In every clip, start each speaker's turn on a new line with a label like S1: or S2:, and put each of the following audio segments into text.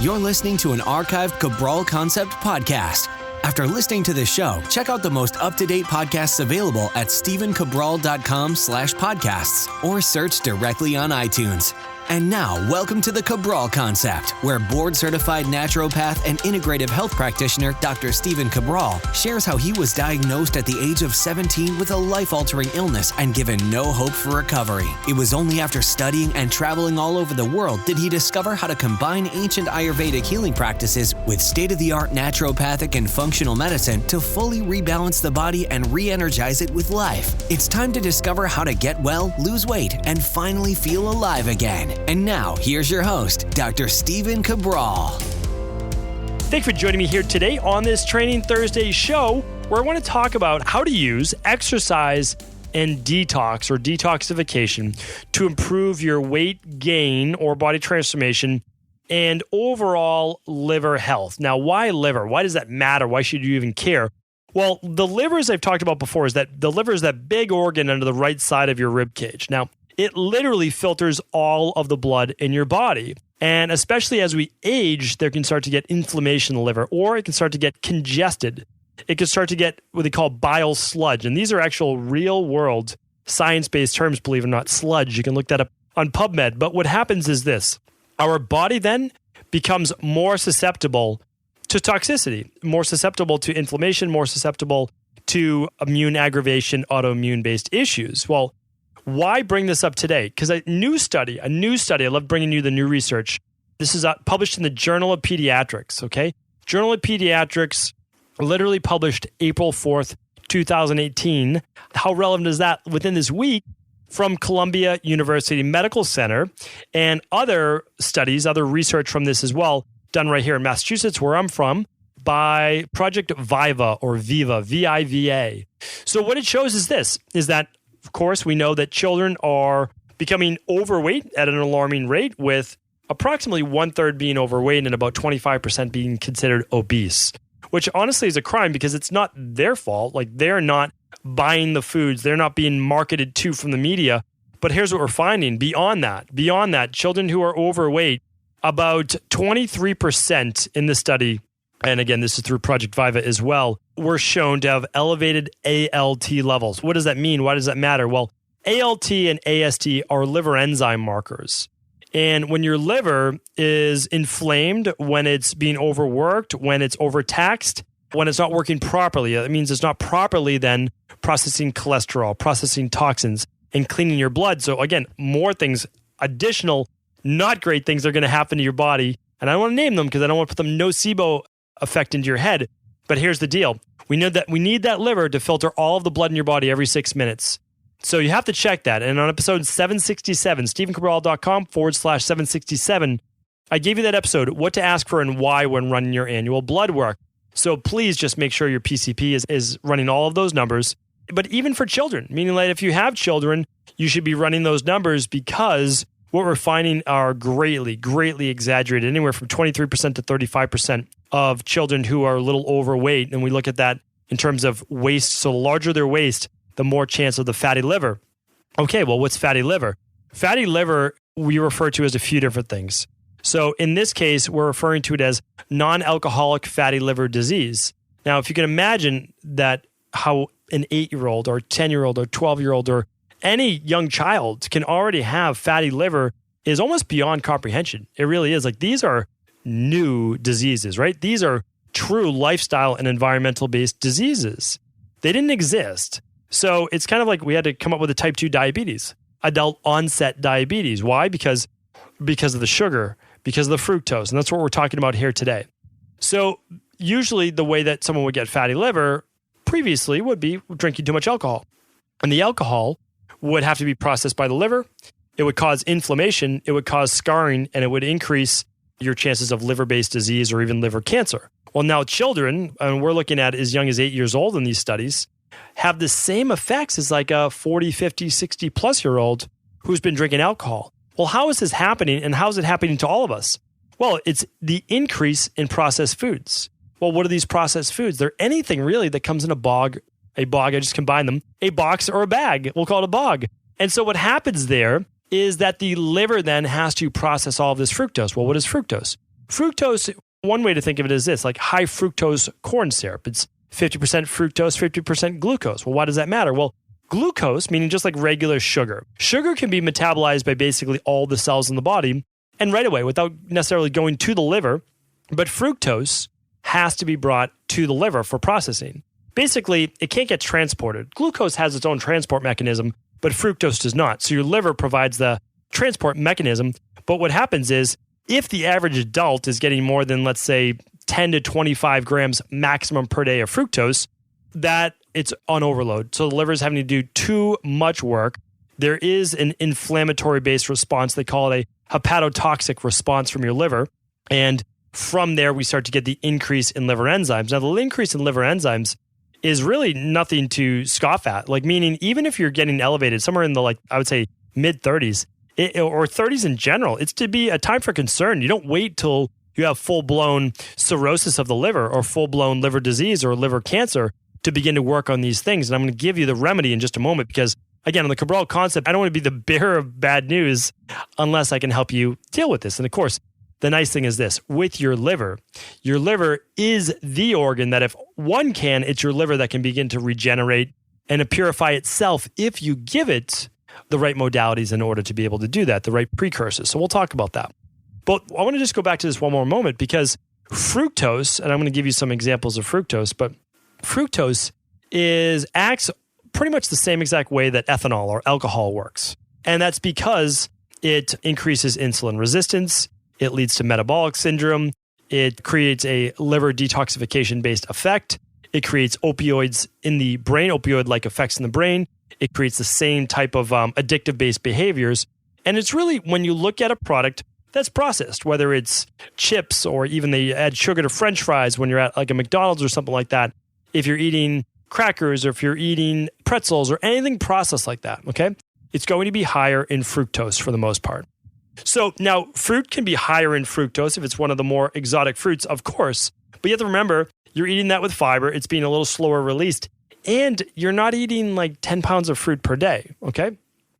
S1: You're listening to an archived Cabral Concept podcast. After listening to this show, check out the most up-to-date podcasts available at stephencabral.com/podcasts or search directly on iTunes. And now, welcome to the Cabral Concept, where board-certified naturopath and integrative health practitioner Dr. Stephen Cabral shares how he was diagnosed at the age of 17 with a life-altering illness and given no hope for recovery. It was only after studying and traveling all over the world did he discover how to combine ancient Ayurvedic healing practices with state-of-the-art naturopathic and functional medicine to fully rebalance the body and re-energize it with life. It's time to discover how to get well, lose weight, and finally feel alive again. And now, here's your host, Dr. Stephen Cabral.
S2: Thanks for joining me here today on this Training Thursday show, where I want to talk about how to use exercise and detox or detoxification to improve your weight gain or body transformation and overall liver health. Now, why liver? Why does that matter? Why should you even care? Well, the liver, as I've talked about before, is that the liver is that big organ under the right side of your rib cage. Now, it literally filters all of the blood in your body. And especially as we age, there can start to get inflammation in the liver, or it can start to get congested. It can start to get what they call bile sludge. And these are actual real world science-based terms, believe it or not, sludge. You can look that up on PubMed. But what happens is this. Our body then becomes more susceptible to toxicity, more susceptible to inflammation, more susceptible to immune aggravation, autoimmune-based issues. Well, why bring this up today? Because a new study, I love bringing you the new research. This is published in the Journal of Pediatrics, okay? Journal of Pediatrics, literally published April 4th, 2018. How relevant is that? Within this week, from Columbia University Medical Center, and other studies, other research from this as well, done right here in Massachusetts, where I'm from, by Project Viva or Viva, V-I-V-A. So what it shows is this, is that of course, we know that children are becoming overweight at an alarming rate, with approximately 1/3 being overweight and about 25% being considered obese, which honestly is a crime because it's not their fault. Like, they're not buying the foods. They're not being marketed to from the media. But here's what we're finding. Beyond that, children who are overweight, about 23% in the study, and again, this is through Project Viva as well, were shown to have elevated ALT levels. What does that mean? Why does that matter? Well, ALT and AST are liver enzyme markers. And when your liver is inflamed, when it's being overworked, when it's overtaxed, when it's not working properly, that means it's not properly then processing cholesterol, processing toxins, and cleaning your blood. So again, more things, additional, not great things are going to happen to your body. And I don't want to name them because I don't want to put the nocebo effect into your head. But here's the deal. We know that we need that liver to filter all of the blood in your body every 6 minutes. So you have to check that. And on episode 767, stephencabral.com/767, I gave you that episode, what to ask for and why when running your annual blood work. So please just make sure your PCP is running all of those numbers. But even for children, meaning that if you have children, you should be running those numbers, because what we're finding are greatly exaggerated, anywhere from 23% to 35% of children who are a little overweight. And we look at that in terms of waist. So the larger their waist, the more chance of the fatty liver. Okay, well, what's fatty liver? Fatty liver, we refer to as a few different things. So in this case, we're referring to it as non-alcoholic fatty liver disease. Now, if you can imagine that how an 8-year-old or 10-year-old or 12-year-old or any young child can already have fatty liver is almost beyond comprehension. It really is. Like, these are new diseases, right? These are true lifestyle and environmental-based diseases. They didn't exist. So it's kind of like we had to come up with a type 2 diabetes, adult onset diabetes. Why? Because of the sugar, because of the fructose. And that's what we're talking about here today. So usually the way that someone would get fatty liver previously would be drinking too much alcohol. And the alcohol would have to be processed by the liver. It would cause inflammation, it would cause scarring, and it would increase your chances of liver-based disease or even liver cancer. Well, now children, and we're looking at as young as 8 years old in these studies, have the same effects as like a 40, 50, 60 plus year old who's been drinking alcohol. Well, how is this happening, and how is it happening to all of us? Well, it's the increase in processed foods. Well, what are these processed foods? They're anything really that comes in a bog, I just combine them, a box or a bag. We'll call it a bog. And so what happens there is that the liver then has to process all of this fructose. Well, what is fructose? fructose, one way to think of it is this, like high fructose corn syrup. It's 50% fructose, 50% glucose. Well, why does that matter? Well, glucose, meaning just like regular sugar. Sugar can be metabolized by basically all the cells in the body and right away without necessarily going to the liver. But fructose has to be brought to the liver for processing. Basically, it can't get transported. Glucose has its own transport mechanism, but fructose does not. So your liver provides the transport mechanism. But what happens is if the average adult is getting more than, let's say, 10 to 25 grams maximum per day of fructose, that it's on overload. So the liver is having to do too much work. There is an inflammatory-based response. They call it a hepatotoxic response from your liver. And from there, we start to get the increase in liver enzymes. Now, the increase in liver enzymes is really nothing to scoff at. Like, meaning even if you're getting elevated somewhere in the, like, I would say mid-30s or 30s in general, it's to be a time for concern. You don't wait till you have full-blown cirrhosis of the liver or full-blown liver disease or liver cancer to begin to work on these things. And I'm going to give you the remedy in just a moment because, again, on the Cabral concept, I don't want to be the bearer of bad news unless I can help you deal with this. And of course, the nice thing is this, with your liver is the organ that if one can, it's your liver that can begin to regenerate and to purify itself if you give it the right modalities in order to be able to do that, the right precursors. So we'll talk about that. But I want to just go back to this one more moment because fructose, and I'm going to give you some examples of fructose, but fructose acts pretty much the same exact way that ethanol or alcohol works. And that's because it increases insulin resistance, it leads to metabolic syndrome, it creates a liver detoxification-based effect, it creates opioids in the brain, opioid-like effects in the brain, it creates the same type of addictive-based behaviors. And it's really, when you look at a product that's processed, whether it's chips or even they add sugar to French fries when you're at like a McDonald's or something like that, if you're eating crackers or if you're eating pretzels or anything processed like that, okay, it's going to be higher in fructose for the most part. So now fruit can be higher in fructose if it's one of the more exotic fruits, of course, but you have to remember you're eating that with fiber, it's being a little slower released, and you're not eating like 10 pounds of fruit per day, okay?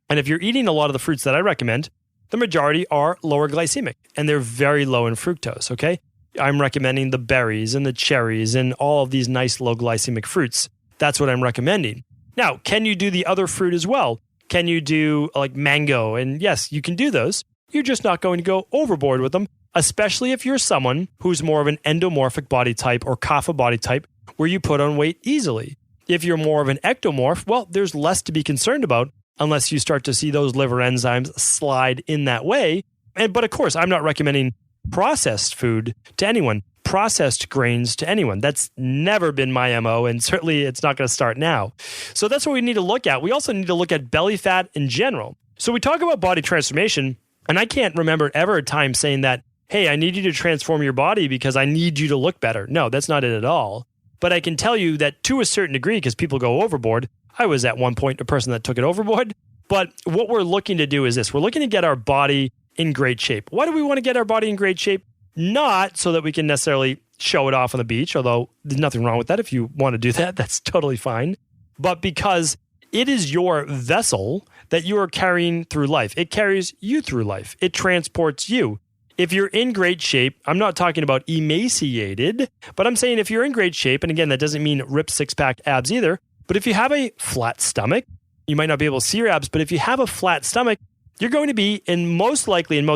S2: And if you're eating a lot of the fruits that I recommend, the majority are lower glycemic and they're very low in fructose, okay? I'm recommending the berries and the cherries and all of these nice low glycemic fruits. That's what I'm recommending. Now, can you do the other fruit as well? Can you do like mango? And yes, you can do those. You're just not going to go overboard with them, especially if you're someone who's more of an endomorphic body type or kapha body type where you put on weight easily. If you're more of an ectomorph, well, there's less to be concerned about unless you start to see those liver enzymes slide in that way. But of course, I'm not recommending processed food to anyone, processed grains to anyone. That's never been my MO, and certainly it's not going to start now. So that's what we need to look at. We also need to look at belly fat in general. So we talk about body transformation, and I can't remember ever a time saying that, hey, I need you to transform your body because I need you to look better. No, that's not it at all. But I can tell you that to a certain degree, because people go overboard, I was at one point a person that took it overboard. But what we're looking to do is this. We're looking to get our body in great shape. Why do we want to get our body in great shape? Not so that we can necessarily show it off on the beach, although there's nothing wrong with that. If you want to do that, that's totally fine. But because it is your vessel that you are carrying through life. It carries you through life. It transports you. If you're in great shape, I'm not talking about emaciated, but I'm saying if you're in great shape, and again, that doesn't mean ripped six-pack abs either, but if you have a flat stomach, you might not be able to see your abs, but if you have a flat stomach, you're going to be, in most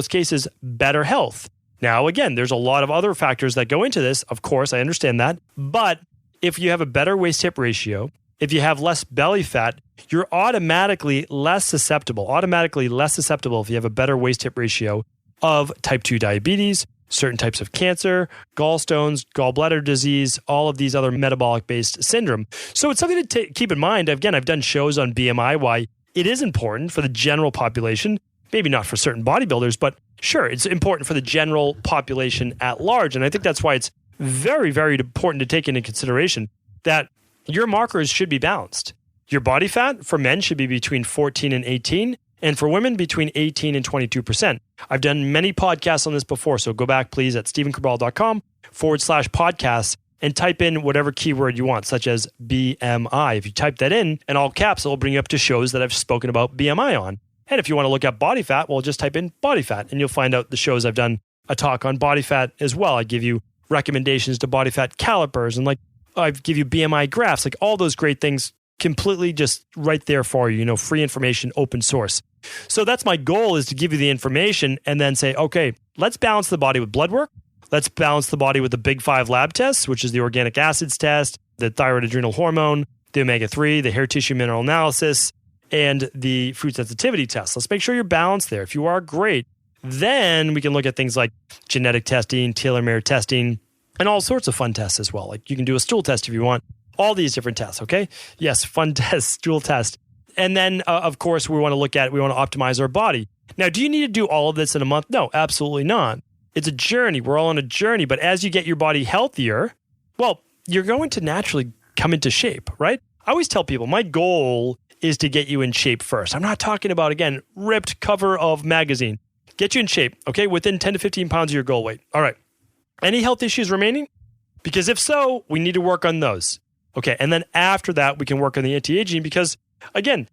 S2: cases, better health. Now, again, there's a lot of other factors that go into this. Of course, I understand that. But if you have a better waist-hip ratio, if you have less belly fat, you're automatically less susceptible if you have a better waist-hip ratio of type 2 diabetes, certain types of cancer, gallstones, gallbladder disease, all of these other metabolic-based syndrome. So it's something to keep in mind. Again, I've done shows on BMI, why it is important for the general population, maybe not for certain bodybuilders, but sure, it's important for the general population at large. And I think that's why it's very, very important to take into consideration that your markers should be balanced. Your body fat for men should be between 14 and 18, and for women between 18 and 22%. I've done many podcasts on this before, so go back please at stephencabral.com/podcasts and type in whatever keyword you want, such as BMI. If you type that in all caps, it'll bring you up to shows that I've spoken about BMI on. And if you want to look at body fat, well, just type in body fat and you'll find out the shows I've done a talk on body fat as well. I give you recommendations to body fat calipers, and I give you BMI graphs, all those great things completely just right there for you, free information, open source. So that's my goal, is to give you the information and then say, okay, let's balance the body with blood work. Let's balance the body with the big 5 lab tests, which is the organic acids test, the thyroid adrenal hormone, the omega-3, the hair tissue mineral analysis, and the food sensitivity test. Let's make sure you're balanced there. If you are, great. Then we can look at things like genetic testing, telomere testing, and all sorts of fun tests as well. You can do a stool test if you want. All these different tests, okay? Yes, fun test, stool test. And then, of course, we want to optimize our body. Now, do you need to do all of this in a month? No, absolutely not. It's a journey. We're all on a journey. But as you get your body healthier, well, you're going to naturally come into shape, right? I always tell people my goal is to get you in shape first. I'm not talking about, again, ripped cover of magazine. Get you in shape, okay? Within 10 to 15 pounds of your goal weight. All right. Any health issues remaining? Because if so, we need to work on those. Okay. And then after that, we can work on the anti-aging because, again,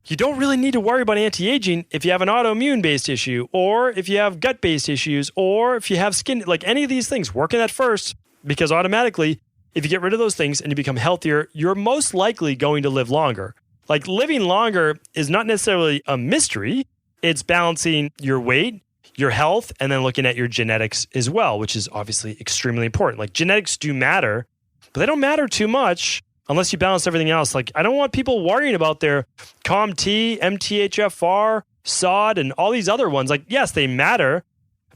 S2: you don't really need to worry about anti-aging if you have an autoimmune-based issue, or if you have gut-based issues, or if you have skin, any of these things. Work on that first, because automatically, if you get rid of those things and you become healthier, you're most likely going to live longer. Living longer is not necessarily a mystery. It's balancing your weight, your health, and then looking at your genetics as well, which is obviously extremely important. Genetics do matter, but they don't matter too much unless you balance everything else. I don't want people worrying about their COMT, MTHFR, SOD, and all these other ones. Yes, they matter,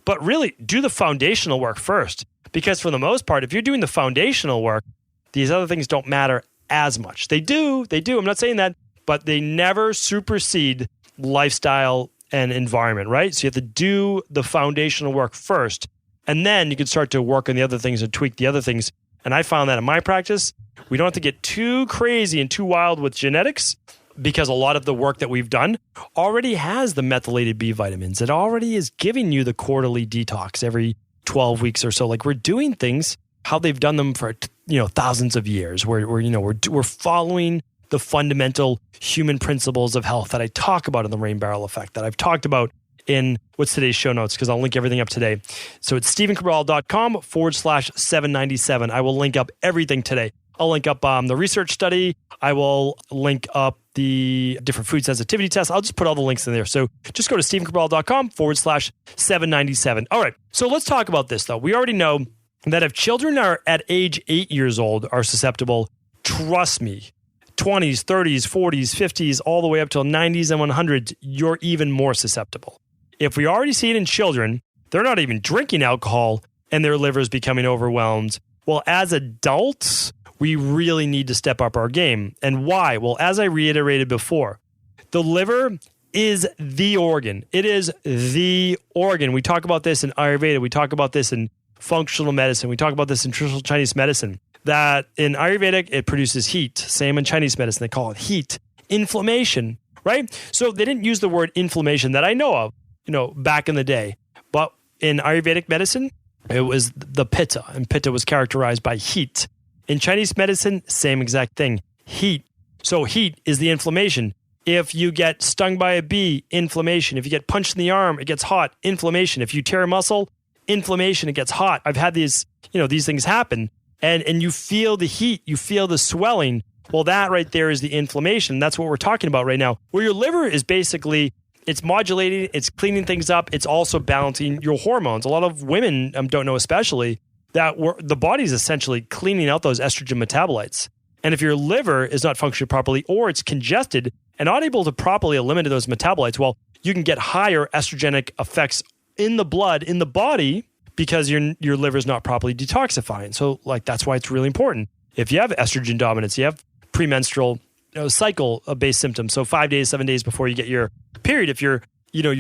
S2: but really do the foundational work first. Because for the most part, if you're doing the foundational work, these other things don't matter as much. They do. I'm not saying that, but they never supersede lifestyle and environment, right? So you have to do the foundational work first, and then you can start to work on the other things and tweak the other things. And I found that in my practice, we don't have to get too crazy and too wild with genetics, because a lot of the work that we've done already has the methylated B vitamins. It already is giving you the quarterly detox every 12 weeks or so. We're doing things how they've done them for thousands of years. We're following the fundamental human principles of health that I talk about in the rain barrel effect, that I've talked about in what's today's show notes, because I'll link everything up today. So it's StephenCabral.com/797. I will link up everything today. I'll link up the research study. I will link up the different food sensitivity tests. I'll just put all the links in there. So just go to StephenCabral.com/797. All right. So let's talk about this, though. We already know that if children are at age 8 years old are susceptible, trust me, 20s, 30s, 40s, 50s, all the way up till 90s and 100s, you're even more susceptible. If we already see it in children, they're not even drinking alcohol and their liver's becoming overwhelmed. Well, as adults, we really need to step up our game. And why? Well, as I reiterated before, the liver is the organ. It is the organ. We talk about this in Ayurveda. We talk about this in functional medicine. We talk about this in traditional Chinese medicine, that in Ayurvedic, it produces heat. Same in Chinese medicine. They call it heat. Inflammation, right? So they didn't use the word inflammation that I know of, back in the day. But in Ayurvedic medicine, it was the pitta, and pitta was characterized by heat. In Chinese medicine, same exact thing, heat. So heat is the inflammation. If you get stung by a bee, inflammation. If you get punched in the arm, it gets hot, inflammation. If you tear a muscle, inflammation, it gets hot. I've had these things happen, and you feel the heat, you feel the swelling. Well, that right there is the inflammation. That's what we're talking about right now. Where your liver is basically, it's modulating, it's cleaning things up, it's also balancing your hormones. A lot of women don't know, especially, that the body's essentially cleaning out those estrogen metabolites. And if your liver is not functioning properly, or it's congested and not able to properly eliminate those metabolites, well, you can get higher estrogenic effects in the blood, in the body, because your liver is not properly detoxifying. So that's why it's really important. If you have estrogen dominance, you have premenstrual cycle-based symptoms. So 5 days, 7 days before you get your period, if you're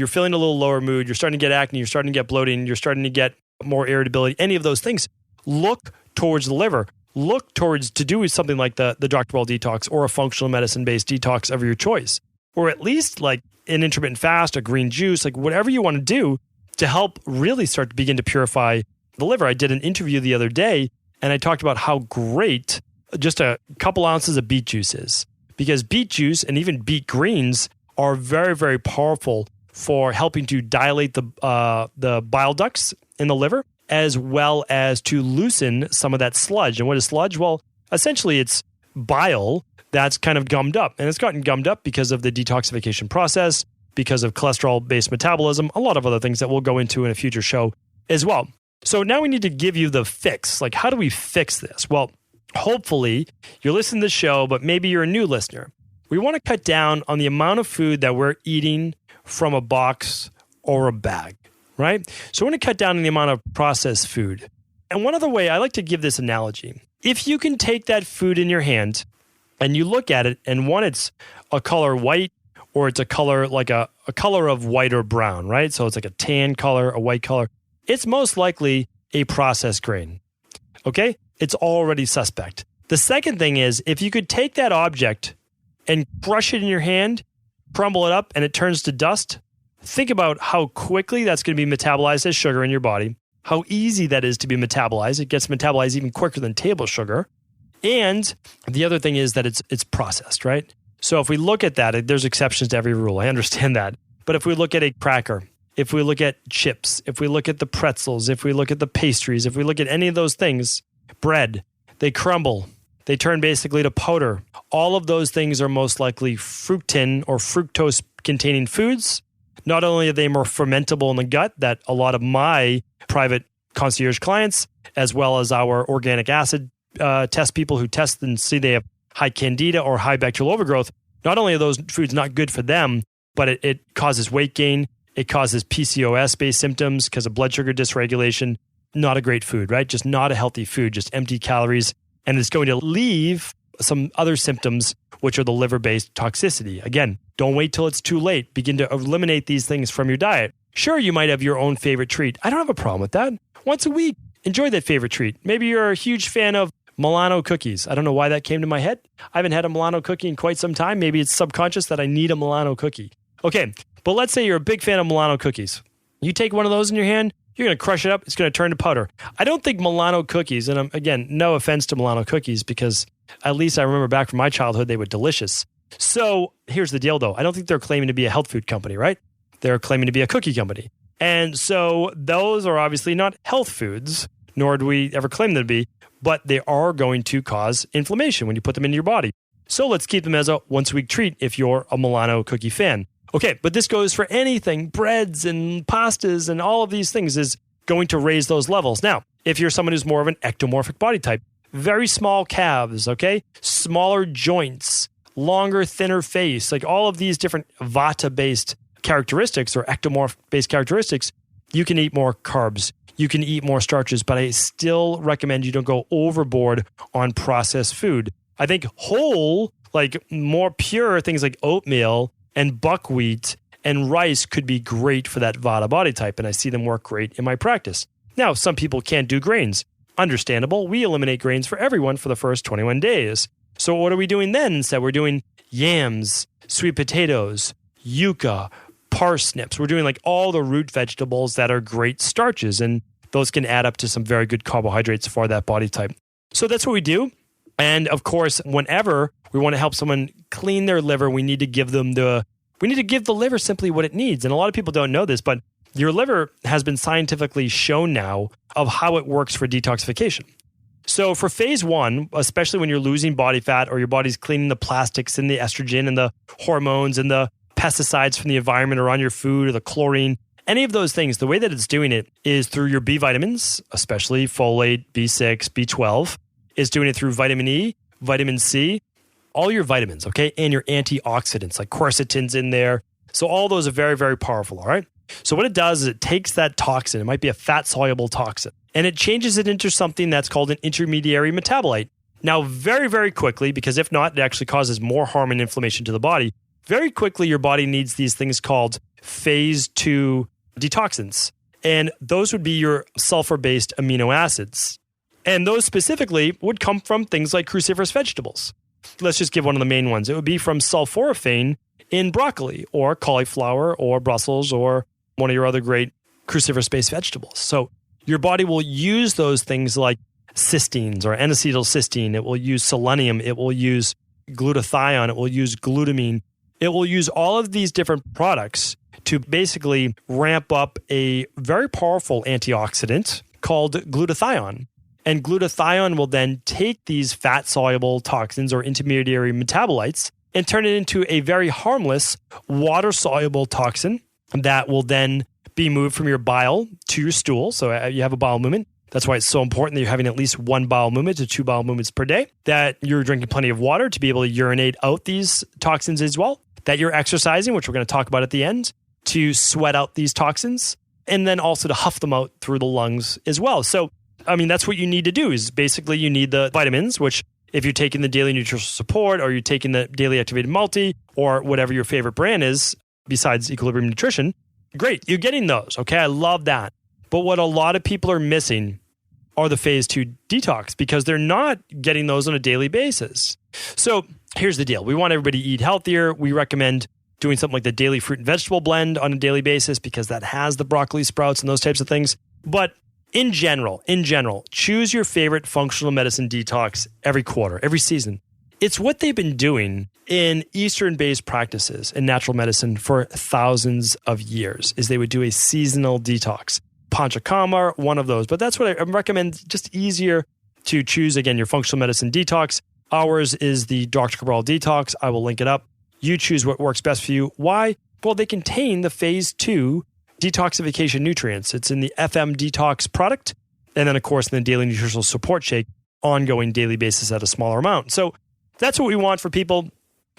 S2: feeling a little lower mood, you're starting to get acne, you're starting to get bloating, you're starting to get more irritability, any of those things, look towards the liver. Look towards to do something like the Dr. Ball detox, or a functional medicine-based detox of your choice, or at least an intermittent fast, a green juice, whatever you want to do to help really start to begin to purify the liver. I did an interview the other day, and I talked about how great just a couple ounces of beet juice is, because beet juice and even beet greens are very, very powerful for helping to dilate the bile ducts in the liver, as well as to loosen some of that sludge. And what is sludge? Well, essentially it's bile that's kind of gummed up. And it's gotten gummed up because of the detoxification process, because of cholesterol-based metabolism, a lot of other things that we'll go into in a future show as well. So now we need to give you the fix. Like, how do we fix this? Well, hopefully you're listening to the show, but maybe you're a new listener. We want to cut down on the amount of food that we're eating from a box or a bag, right? So we want to cut down on the amount of processed food. And one other way I like to give this analogy, if you can take that food in your hand and you look at it, and one, it's a color white, or it's a color like a color of white or brown, right? So it's like a tan color, a white color. It's most likely a processed grain, okay? It's already suspect. The second thing is, if you could take that object and crush it in your hand, crumble it up, and it turns to dust, think about how quickly that's going to be metabolized as sugar in your body, how easy that is to be metabolized. It gets metabolized even quicker than table sugar. And the other thing is that it's processed, right? So if we look at that, there's exceptions to every rule. I understand that. But if we look at a cracker, if we look at chips, if we look at the pretzels, if we look at the pastries, if we look at any of those things, bread, they crumble. They turn basically to powder. All of those things are most likely fructin or fructose-containing foods. Not only are they more fermentable in the gut, that a lot of my private concierge clients, as well as our organic acid test people who test and see they have high candida or high bacterial overgrowth, not only are those foods not good for them, but it causes weight gain. It causes PCOS-based symptoms because of blood sugar dysregulation. Not a great food, right? Just not a healthy food, just empty calories. And it's going to leave some other symptoms, which are the liver-based toxicity. Again, don't wait till it's too late. Begin to eliminate these things from your diet. Sure, you might have your own favorite treat. I don't have a problem with that. Once a week, enjoy that favorite treat. Maybe you're a huge fan of Milano cookies. I don't know why that came to my head. I haven't had a Milano cookie in quite some time. Maybe it's subconscious that I need a Milano cookie. Okay, but let's say you're a big fan of Milano cookies. You take one of those in your hand, you're going to crush it up. It's going to turn to powder. I don't think Milano cookies, and again, no offense to Milano cookies, because at least I remember back from my childhood, they were delicious. So here's the deal, though. I don't think they're claiming to be a health food company, right? They're claiming to be a cookie company. And so those are obviously not health foods, nor do we ever claim them to be, but they are going to cause inflammation when you put them into your body. So let's keep them as a once-a-week treat if you're a Milano cookie fan. Okay, but this goes for anything, breads and pastas and all of these things is going to raise those levels. Now, if you're someone who's more of an ectomorphic body type, very small calves, okay, smaller joints, longer, thinner face, like all of these different Vata-based characteristics or ectomorph-based characteristics, you can eat more carbs. You can eat more starches, but I still recommend you don't go overboard on processed food. I think whole, like more pure things like oatmeal and buckwheat and rice could be great for that Vata body type, and I see them work great in my practice. Now, some people can't do grains. Understandable. We eliminate grains for everyone for the first 21 days. So what are we doing then? Instead, we're doing yams, sweet potatoes, yucca, parsnips. We're doing like all the root vegetables that are great starches, and those can add up to some very good carbohydrates for that body type. So that's what we do. And of course, whenever we want to help someone clean their liver, we need to give the liver simply what it needs. And a lot of people don't know this, but your liver has been scientifically shown now of how it works for detoxification. So for phase one, especially when you're losing body fat or your body's cleaning the plastics and the estrogen and the hormones and the pesticides from the environment or on your food or the chlorine, any of those things, the way that it's doing it is through your B vitamins, especially folate, B6, B12. It's doing it through vitamin E, vitamin C, all your vitamins, okay? And your antioxidants, like quercetin's in there. So all those are very, very powerful, all right? So what it does is it takes that toxin, it might be a fat-soluble toxin, and it changes it into something that's called an intermediary metabolite. Now, very, very quickly, because if not, it actually causes more harm and inflammation to the body. Very quickly, your body needs these things called phase 2 detoxins. And those would be your sulfur-based amino acids. And those specifically would come from things like cruciferous vegetables. Let's just give one of the main ones. It would be from sulforaphane in broccoli or cauliflower or Brussels or one of your other great cruciferous-based vegetables. So your body will use those things like cysteines or N-acetylcysteine. It will use selenium. It will use glutathione. It will use glutamine. It will use all of these different products to basically ramp up a very powerful antioxidant called glutathione. And glutathione will then take these fat-soluble toxins or intermediary metabolites and turn it into a very harmless water-soluble toxin that will then be moved from your bile to your stool. So you have a bowel movement. That's why it's so important that you're having at least 1 bowel movement to 2 bowel movements per day, that you're drinking plenty of water to be able to urinate out these toxins as well, that you're exercising, which we're going to talk about at the end, to sweat out these toxins, and then also to huff them out through the lungs as well. So, I mean, that's what you need to do is basically you need the vitamins, which if you're taking the daily nutritional support or you're taking the daily activated multi or whatever your favorite brand is besides Equilibrium Nutrition, great, you're getting those. Okay, I love that. But what a lot of people are missing are the phase 2 detox because they're not getting those on a daily basis. So here's the deal. We want everybody to eat healthier. We recommend doing something like the daily fruit and vegetable blend on a daily basis because that has the broccoli sprouts and those types of things. But in general, choose your favorite functional medicine detox every quarter, every season. It's what they've been doing in Eastern-based practices in natural medicine for thousands of years, is they would do a seasonal detox. Panchakarma, one of those. But that's what I recommend, just easier to choose, again, your functional medicine detox. Ours is the Dr. Cabral Detox. I will link it up. You choose what works best for you. Why? Well, they contain the phase 2 detoxification nutrients. It's in the FM Detox product. And then, of course, in the daily nutritional support shake, ongoing daily basis at a smaller amount. So that's what we want for people,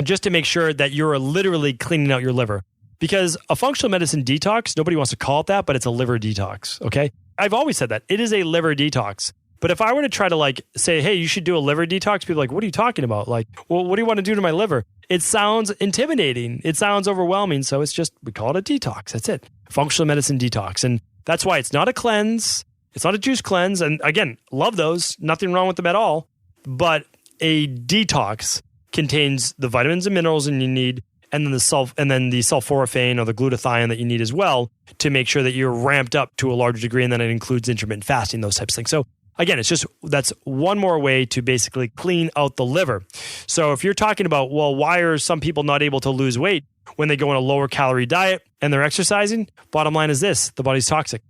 S2: just to make sure that you're literally cleaning out your liver. Because a functional medicine detox, nobody wants to call it that, but it's a liver detox, okay? I've always said that. It is a liver detox. But if I were to try to say, hey, you should do a liver detox, people are like, what are you talking about? Like, well, what do you want to do to my liver? It sounds intimidating. It sounds overwhelming. So it's just, we call it a detox. That's it. Functional medicine detox. And that's why it's not a cleanse. It's not a juice cleanse. And again, love those. Nothing wrong with them at all. But a detox contains the vitamins and minerals you need, and then the sulforaphane or the glutathione that you need as well to make sure that you're ramped up to a larger degree, and then it includes intermittent fasting, those types of things. So again, that's one more way to basically clean out the liver. So if you're talking about, well, why are some people not able to lose weight when they go on a lower calorie diet and they're exercising? Bottom line is this: the body's toxic.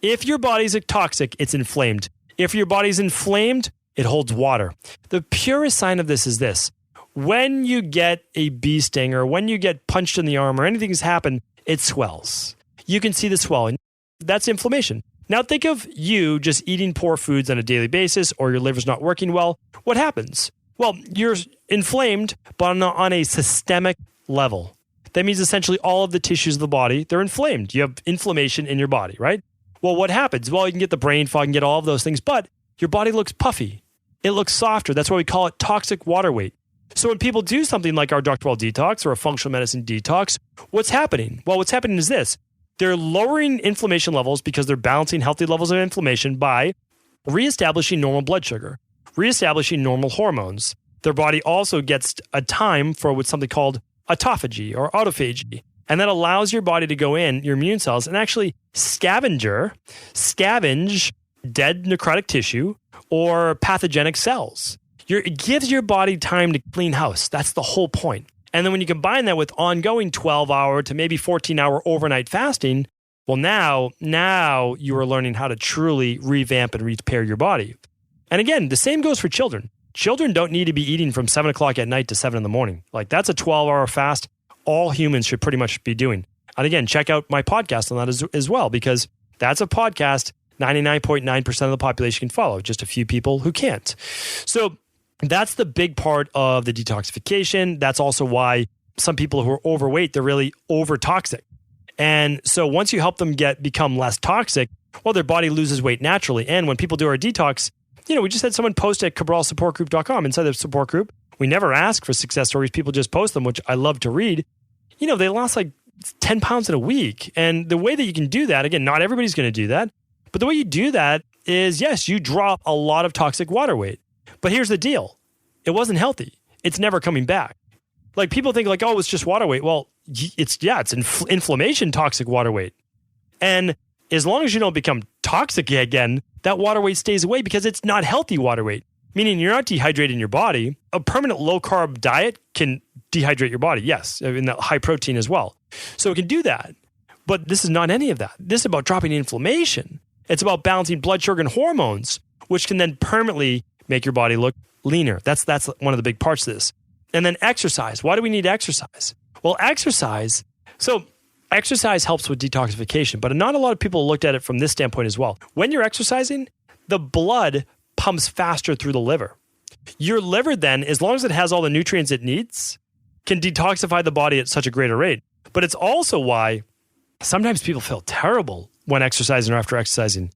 S2: If your body's toxic, it's inflamed. If your body's inflamed, it holds water. The purest sign of this is this: when you get a bee sting or when you get punched in the arm or anything's happened, it swells. You can see the swelling. That's inflammation. Now think of you just eating poor foods on a daily basis, or your liver's not working well. What happens? Well, you're inflamed, but on a systemic level. That means essentially all of the tissues of the body, they're inflamed. You have inflammation in your body, right? Well, what happens? Well, you can get the brain fog and get all of those things, but your body looks puffy. It looks softer. That's why we call it toxic water weight. So when people do something like our Dr. Cabral Detox or a functional medicine detox, what's happening? Well, what's happening is this: they're lowering inflammation levels because they're balancing healthy levels of inflammation by reestablishing normal blood sugar, reestablishing normal hormones. Their body also gets a time for what's something called autophagy or autophagy. And that allows your body to go in, your immune cells, and actually scavenge dead necrotic tissue or pathogenic cells. It gives your body time to clean house. That's the whole point. And then when you combine that with ongoing 12-hour to maybe 14-hour overnight fasting, well, now you are learning how to truly revamp and repair your body. And again, the same goes for children. Children don't need to be eating from 7 o'clock at night to 7 in the morning. Like, that's a 12-hour fast all humans should pretty much be doing. And again, check out my podcast on that as well, because that's a podcast 99.9% of the population can follow, just a few people who can't. So that's the big part of the detoxification. That's also why some people who are overweight, they're really over toxic. And so once you help them become less toxic, well, their body loses weight naturally. And when people do our detox, we just had someone post at cabralsupportgroup.com inside the support group. We never ask for success stories. People just post them, which I love to read. They lost like 10 pounds in a week. And the way that you can do that, again, not everybody's going to do that, but the way you do that is, yes, you drop a lot of toxic water weight. But here's the deal. It wasn't healthy. It's never coming back. Like, people think like, oh, it's just water weight. Well, it's inflammation, toxic water weight. And as long as you don't become toxic again, that water weight stays away because it's not healthy water weight, meaning you're not dehydrating your body. A permanent low-carb diet can dehydrate your body, yes, in the high protein as well. So it can do that. But this is not any of that. This is about dropping inflammation. It's about balancing blood sugar and hormones, which can then permanently make your body look leaner. That's one of the big parts of this. And then exercise. Why do we need exercise? Well, exercise helps with detoxification, but not a lot of people looked at it from this standpoint as well. When you're exercising, the blood pumps faster through the liver. Your liver then, as long as it has all the nutrients it needs, can detoxify the body at such a greater rate. But it's also why sometimes people feel terrible when exercising or after exercising,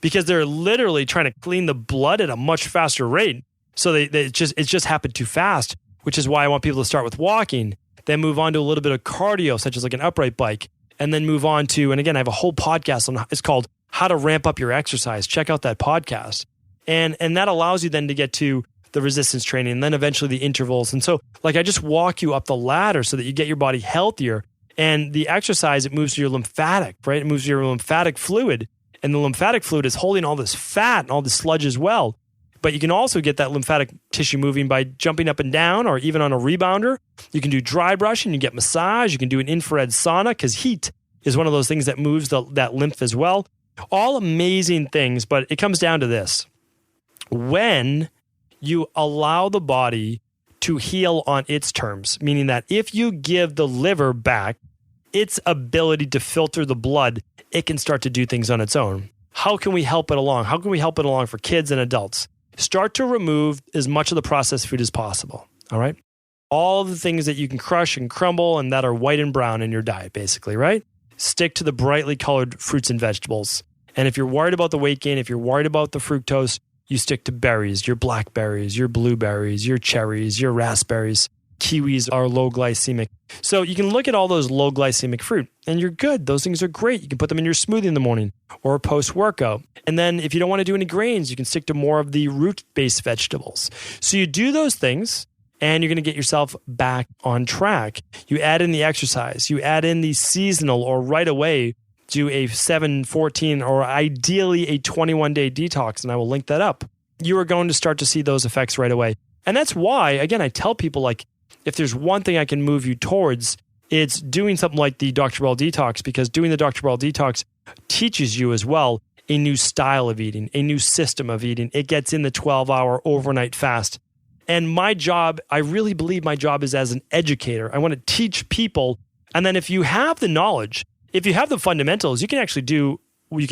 S2: because they're literally trying to clean the blood at a much faster rate. So it just happened too fast, which is why I want people to start with walking, then move on to a little bit of cardio, such as like an upright bike, and then move on to, and again, I have a whole podcast on, it's called How to Ramp Up Your Exercise. Check out that podcast. And that allows you then to get to the resistance training and then eventually the intervals. And so like I just walk you up the ladder so that you get your body healthier. And the exercise, it moves to your lymphatic, right? It moves to your lymphatic fluid. And the lymphatic fluid is holding all this fat and all this sludge as well. But you can also get that lymphatic tissue moving by jumping up and down or even on a rebounder. You can do dry brushing, you get massage, you can do an infrared sauna because heat is one of those things that moves that lymph as well. All amazing things, but it comes down to this. When you allow the body to heal on its terms, meaning that if you give the liver back its ability to filter the blood, it can start to do things on its own. How can we help it along? How can we help it along for kids and adults? Start to remove as much of the processed food as possible, all right? All the things that you can crush and crumble and that are white and brown in your diet, basically, right? Stick to the brightly colored fruits and vegetables. And if you're worried about the weight gain, if you're worried about the fructose, you stick to berries, your blackberries, your blueberries, your cherries, your raspberries. Kiwis are low glycemic. So you can look at all those low glycemic fruit and you're good. Those things are great. You can put them in your smoothie in the morning or post-workout. And then if you don't want to do any grains, you can stick to more of the root-based vegetables. So you do those things and you're going to get yourself back on track. You add in the exercise. You add in the seasonal or right away do a 7, 14, or ideally a 21-day detox, and I will link that up. You are going to start to see those effects right away. And that's why, again, I tell people, like, if there's one thing I can move you towards, it's doing something like the Dr. Cabral Detox, because doing the Dr. Cabral Detox teaches you as well a new style of eating, a new system of eating. It gets in the 12-hour overnight fast. And my job, I really believe my job is as an educator. I want to teach people. And then if you have the knowledge, if you have the fundamentals, you can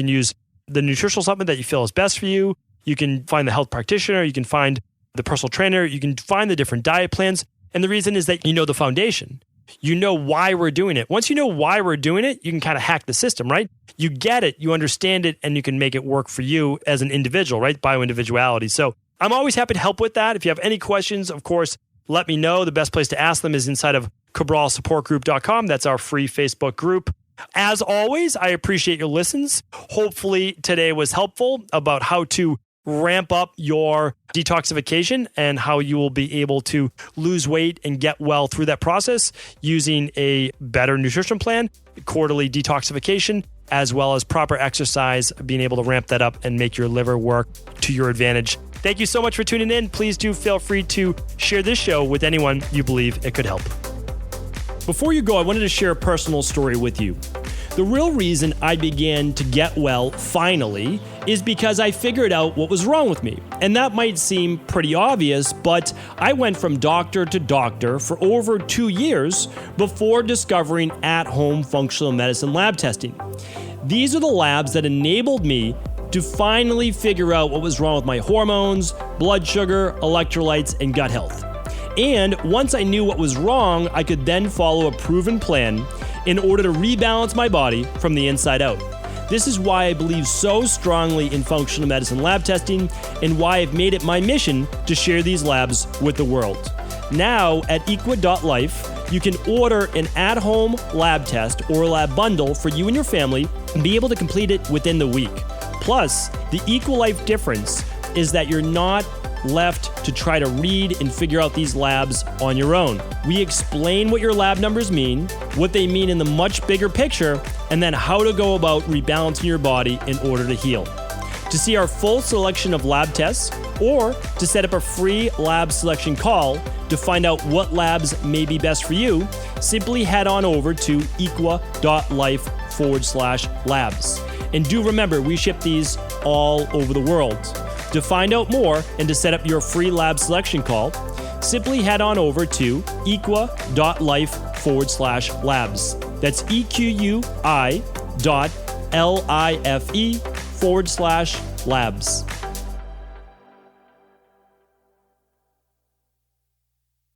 S2: use the nutritional supplement that you feel is best for you. You can find the health practitioner. You can find the personal trainer. You can find the different diet plans. And the reason is that you know the foundation. You know why we're doing it. Once you know why we're doing it, you can kind of hack the system, right? You get it, you understand it, and you can make it work for you as an individual, right? Bioindividuality. So I'm always happy to help with that. If you have any questions, of course, let me know. The best place to ask them is inside of CabralSupportGroup.com. That's our free Facebook group. As always, I appreciate your listens. Hopefully today was helpful about how to ramp up your detoxification and how you will be able to lose weight and get well through that process using a better nutrition plan, quarterly detoxification, as well as proper exercise, being able to ramp that up and make your liver work to your advantage. Thank you so much for tuning in. Please do feel free to share this show with anyone you believe it could help. Before you go, I wanted to share a personal story with you. The real reason I began to get well finally is because I figured out what was wrong with me. And that might seem pretty obvious, but I went from doctor to doctor for over 2 years before discovering at-home functional medicine lab testing. These are the labs that enabled me to finally figure out what was wrong with my hormones, blood sugar, electrolytes, and gut health. And once I knew what was wrong, I could then follow a proven plan in order to rebalance my body from the inside out. This is why I believe so strongly in functional medicine lab testing and why I've made it my mission to share these labs with the world. Now at equa.life, you can order an at-home lab test or a lab bundle for you and your family and be able to complete it within the week. Plus, the EquaLife difference is that you're not left to try to read and figure out these labs on your own. We explain what your lab numbers mean, what they mean in the much bigger picture, and then how to go about rebalancing your body in order to heal. To see our full selection of lab tests or to set up a free lab selection call to find out what labs may be best for you, simply head on over to equa.life equ.life/labs. And do remember, we ship these all over the world. To find out more and to set up your free lab selection call, simply head on over to equ.life/labs. That's equi.life/labs.